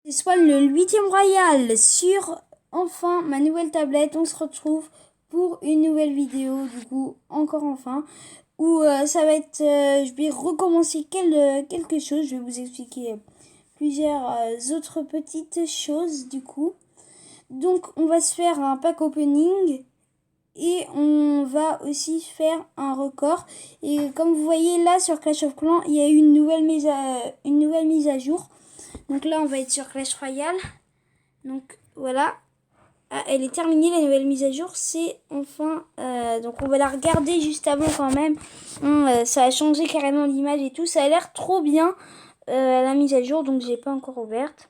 C'est soit le 8e royal sur enfin ma nouvelle tablette. On se retrouve pour une nouvelle vidéo, du coup, encore enfin, où ça va être, je vais recommencer quelque chose. Je vais vous expliquer plusieurs autres petites choses, du coup. Donc, on va se faire un pack opening et on va aussi faire un record. Et comme vous voyez là sur Clash of Clans, il y a eu une nouvelle mise à jour. Donc là, on va être sur Clash Royale. Donc voilà. Ah, elle est terminée, la nouvelle mise à jour. C'est enfin... donc on va la regarder juste avant quand même. Ça a changé carrément l'image et tout. Ça a l'air trop bien, la mise à jour. Donc j'ai pas encore ouverte.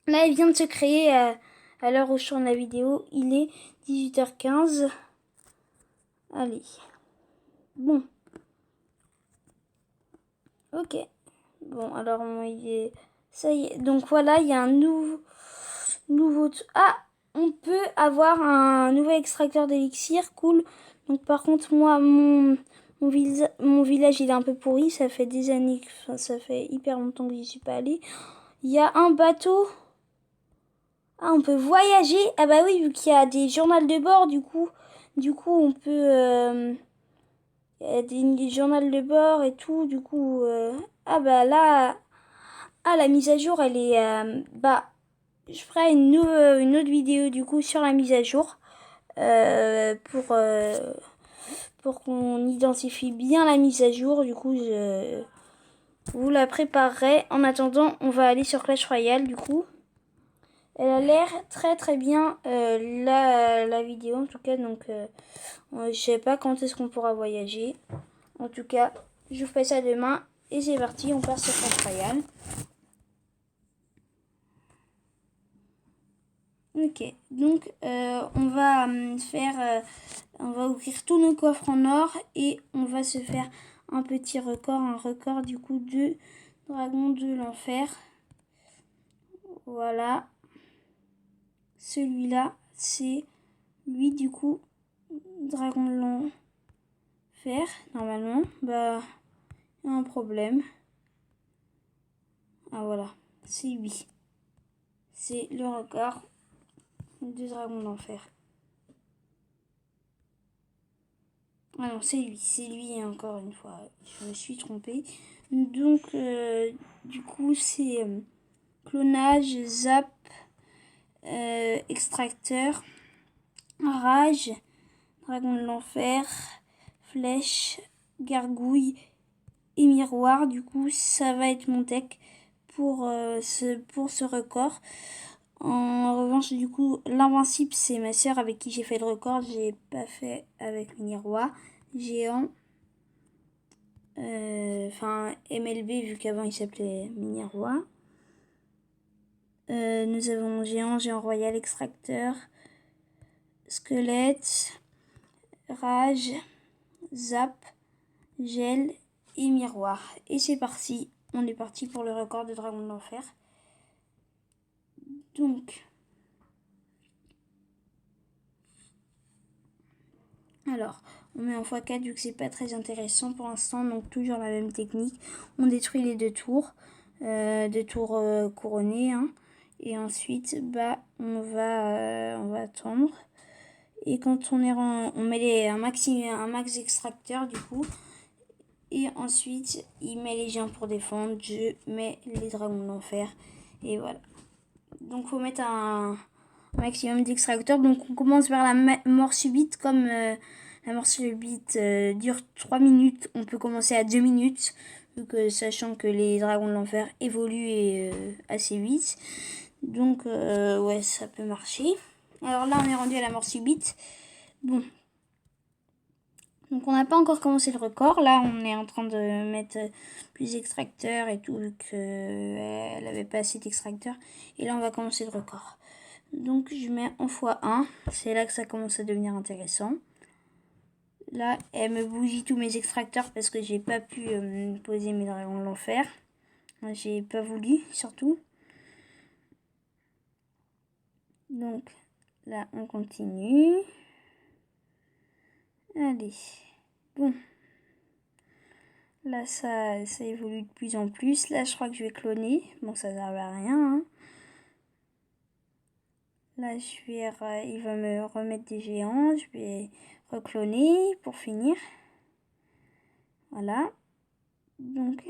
Là, elle vient de se créer à l'heure où je tourne la vidéo. Il est 18h15. Allez. Bon. Ok. Bon, alors il est... Ça y est. Donc voilà, il y a un nouveau... Ah, on peut avoir un nouvel extracteur d'élixir, cool. Donc par contre, moi, mon village, il est un peu pourri. Ça fait des années, enfin, ça fait hyper longtemps que j'y suis pas allée. Il y a un bateau. Ah, on peut voyager. Ah bah oui, vu qu'il y a des journaux de bord, du coup, on peut... il y a des journaux de bord et tout, du coup... Ah bah là... Ah, la mise à jour, elle est... bah, je ferai une autre vidéo, du coup, sur la mise à jour. Pour qu'on identifie bien la mise à jour. Du coup, je vous la préparerai. En attendant, on va aller sur Clash Royale, du coup. Elle a l'air très très bien, la vidéo, en tout cas. Donc, je sais pas quand est-ce qu'on pourra voyager. En tout cas, je vous fais ça demain. Et c'est parti, on part sur Clash Royale. Ok, donc on va ouvrir tous nos coffres en or et on va se faire un petit record, un record du coup de dragon de l'enfer. Voilà, celui-là, c'est lui du coup, dragon de l'enfer. Normalement, bah, il y a un problème. Ah voilà, c'est lui. C'est le record de dragon de l'enfer. Ah non, c'est lui encore une fois, je me suis trompée. Donc, du coup, c'est clonage, zap, extracteur, rage, dragon de l'enfer, flèche, gargouille et miroir. Du coup, ça va être mon tech pour ce record. En revanche, du coup, l'invincible, c'est ma sœur avec qui j'ai fait le record. J'ai pas fait avec miroir. Géant. Enfin, MLB, vu qu'avant il s'appelait Mini-Roi. Nous avons géant royal, extracteur, squelette, rage, zap, gel et miroir. Et c'est parti, on est parti pour le record de dragon de l'enfer. Donc, alors, on met en x4 vu que c'est pas très intéressant pour l'instant. Donc toujours la même technique, on détruit les deux tours couronnées, hein. Et ensuite, bah, on va attendre. Et quand on est on met un max extracteur du coup. Et ensuite, il met les géants pour défendre. Je mets les dragons de l'enfer. Et voilà. Donc, faut mettre un maximum d'extracteurs. Donc, on commence vers la mort subite. Comme la mort subite dure 3 minutes, on peut commencer à 2 minutes. Donc, sachant que les dragons de l'enfer évoluent assez vite. Donc, ouais, ça peut marcher. Alors là, on est rendu à la mort subite. Bon. Donc, on n'a pas encore commencé le record. Là, on est en train de mettre plus d'extracteurs et tout, vu qu'elle n'avait pas assez d'extracteurs. Et là, on va commencer le record. Donc, je mets en x1. C'est là que ça commence à devenir intéressant. Là, elle me bougit tous mes extracteurs parce que j'ai pas pu poser mes dragons de l'enfer. J'ai pas voulu, surtout. Donc, là, on continue. Allez. Bon. Là, ça évolue de plus en plus. Là, je crois que je vais cloner. Bon, ça ne sert à rien, hein. Là, il va me remettre des géants. Je vais recloner pour finir. Voilà. Donc,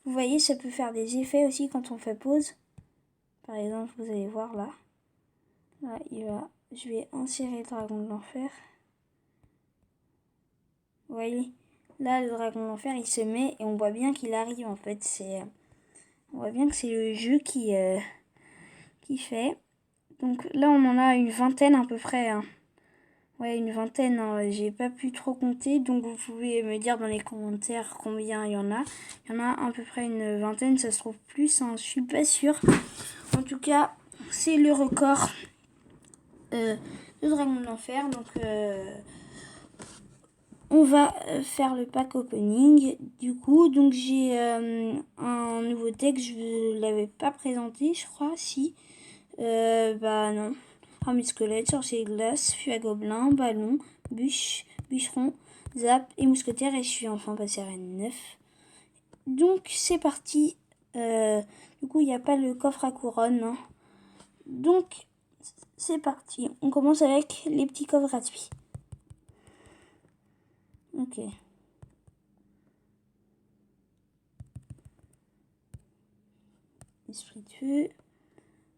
vous voyez, ça peut faire des effets aussi quand on fait pause. Par exemple, vous allez voir là. Là, je vais insérer le dragon de l'enfer. Vous voyez, là, le dragon de l'enfer, il se met et on voit bien qu'il arrive en fait. On voit bien que c'est le jeu qui fait. Donc là, on en a une vingtaine à peu près. Hein. Ouais, une vingtaine. Hein. J'ai pas pu trop compter. Donc vous pouvez me dire dans les commentaires combien il y en a. Il y en a à peu près une vingtaine. Ça se trouve plus. Hein. Je suis pas sûre. En tout cas, c'est le record de dragon de l'enfer. Donc on va faire le pack opening. Du coup, donc j'ai un nouveau deck. Je ne l'avais pas présenté, je crois. Si. Bah non. Armée de squelette, sorcier de glace, fût à gobelin, ballon, bûcheron, zap et mousquetaire. Et je suis enfin passé à reine 9. Donc c'est parti. Du coup, il n'y a pas le coffre à couronne. Hein. Donc c'est parti. On commence avec les petits coffres gratuits. Ok. Esprit de feu.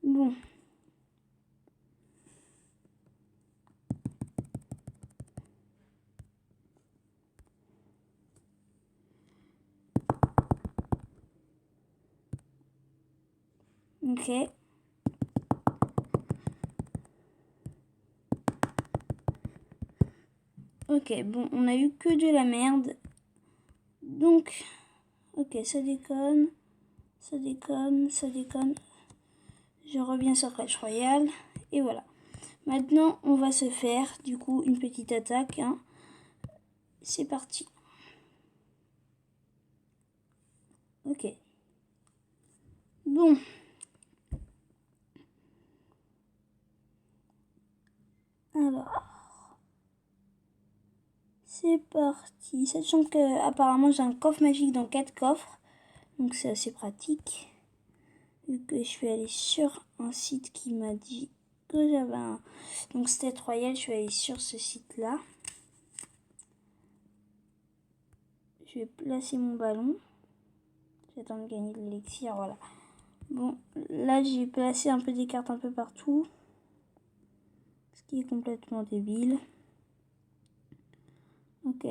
Bon. Ok. Ok, bon, on a eu que de la merde. Donc, ok, ça déconne. Ça déconne, ça déconne. Je reviens sur Clash Royale. Et voilà. Maintenant, on va se faire, du coup, une petite attaque. Hein. C'est parti. Ok. Bon. Alors. C'est parti. Sachant que apparemment j'ai un coffre magique dans 4 coffres. Donc c'est assez pratique. Vu que je vais aller sur un site qui m'a dit que j'avais un... Donc State Royal, je suis allée sur ce site-là. Je vais placer mon ballon. J'attends de gagner de l'élixir, voilà. Bon, là j'ai placé un peu des cartes un peu partout. Ce qui est complètement débile. Ok.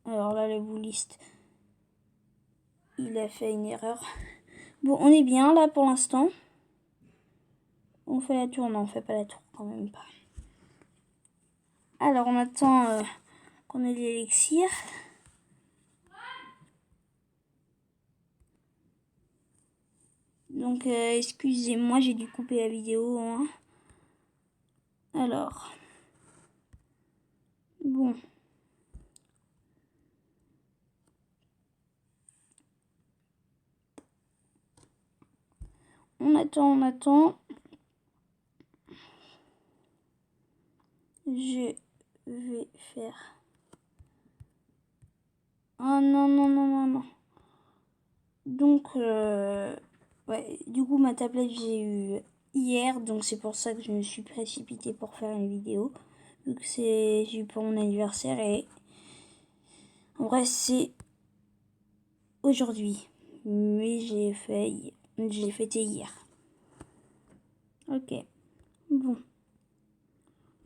Alors là, le bouliste, il a fait une erreur. Bon, on est bien là pour l'instant. On fait la tour, non, on fait pas la tour quand même pas. Alors on attend qu'on ait l'élixir. Donc excusez-moi, j'ai dû couper la vidéo. Hein. Alors. Bon. On attend, on attend. Je vais faire... Oh non, non, non, non, non. Donc, ouais, du coup, ma tablette, j'ai eu hier. Donc, c'est pour ça que je me suis précipitée pour faire une vidéo. Vu que j'ai eu pour mon anniversaire. Et en vrai, c'est aujourd'hui. Mais j'ai fêté hier. Ok. Bon.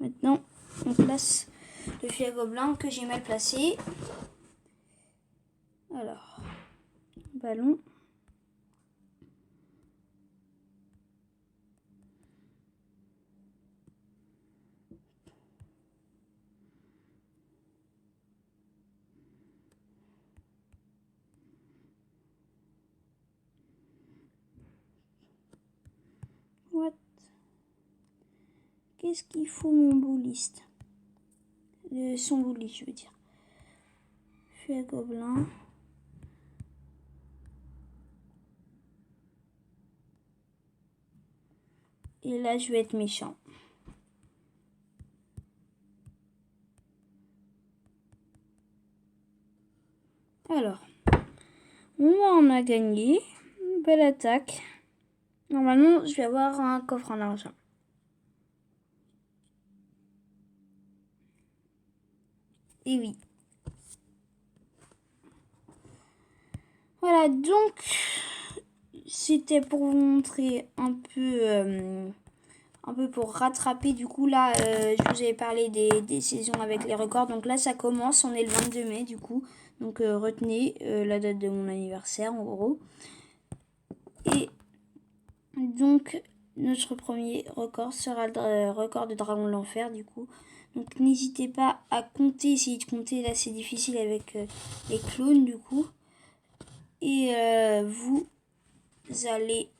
Maintenant, on place le fût à gobelin que j'ai mal placé. Alors, ballon. What? Qu'est-ce qu'il faut mon bouliste? Son bouliste, je veux dire. Fût à gobelin. Et là, je vais être méchant. Alors, on a gagné. Belle attaque. Normalement, je vais avoir un coffre en argent. Et oui. Voilà, donc c'était pour vous montrer un peu pour rattraper. Du coup, là, je vous avais parlé des saisons avec les records. Donc là, ça commence. On est le 22 mai, du coup. Donc retenez la date de mon anniversaire, en gros. Et donc, notre premier record sera le record de Dragon de l'Enfer, du coup. Donc n'hésitez pas à compter, essayer de compter. Là, c'est difficile avec les clones, du coup. Et vous allez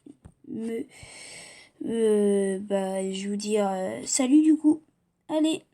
me... je vais vous dire salut, du coup. Allez.